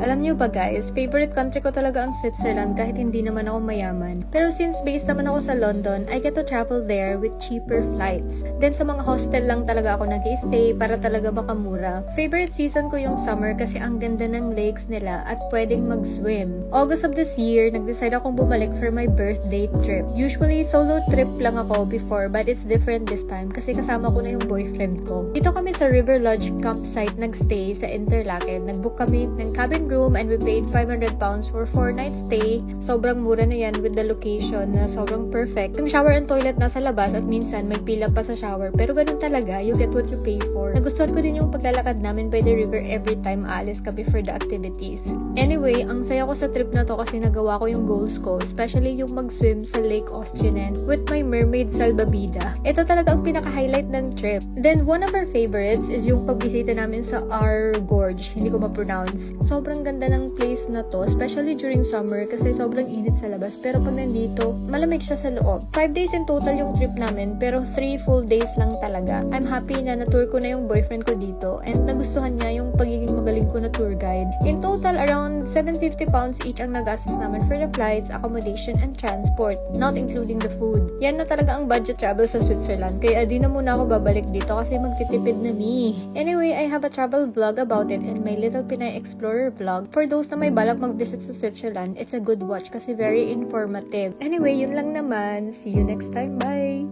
Alam niyo ba guys, favorite country ko talaga ang Switzerland kahit hindi naman ako mayaman. Pero since based naman ako sa London, I get to travel there with cheaper flights. Then sa mga hostel lang talaga ako nag-stay para talaga makamura. Favorite season ko yung summer kasi ang ganda ng lakes nila at pwedeng mag-swim. August of this year, nag-decide akong bumalik for my birthday trip. Usually, solo trip lang ako before but it's different this time kasi kasama ko na yung boyfriend ko. Dito kami sa River Lodge campsite nag-stay sa Interlaken. Nag-book kami ng cabin room and we paid 500 pounds for 4 nights stay. Sobrang mura na yan with the location na sobrang perfect. Yung shower and toilet nasa labas at minsan may pila pa sa shower. Pero ganun talaga, you get what you pay for. Nagustuhan ko din yung paglalakad namin by the river every time aalis kami for the activities. Anyway, ang saya ko sa trip na to kasi nagawa ko yung goals ko, especially yung mag-swim sa Lake Ostjenen with my mermaid salbabida. Ito talaga ang pinaka-highlight ng trip. Then, one of our favorites is yung pagbisita namin sa R Gorge. Hindi ko ma-pronounce. Sobrang ganda ng place na to, especially during summer kasi sobrang init sa labas. Pero pag nandito, malamig siya sa loob. 5 days in total yung trip namin, pero 3 full days lang talaga. I'm happy na na-tour ko na yung boyfriend ko dito and nagustuhan niya yung pagiging magaling ko na tour guide. In total, around 750 pounds each ang nagastos namin for the flights, accommodation, and transport, not including the food. Yan na talaga ang budget travel sa Switzerland, kaya di na muna ako babalik dito kasi magtitipid na me. Anyway, I have a travel vlog about it and my Little Pinay Explorer vlog. For those na may balak mag-visit sa Switzerland, it's a good watch kasi very informative. Anyway, yun lang naman. See you next time. Bye!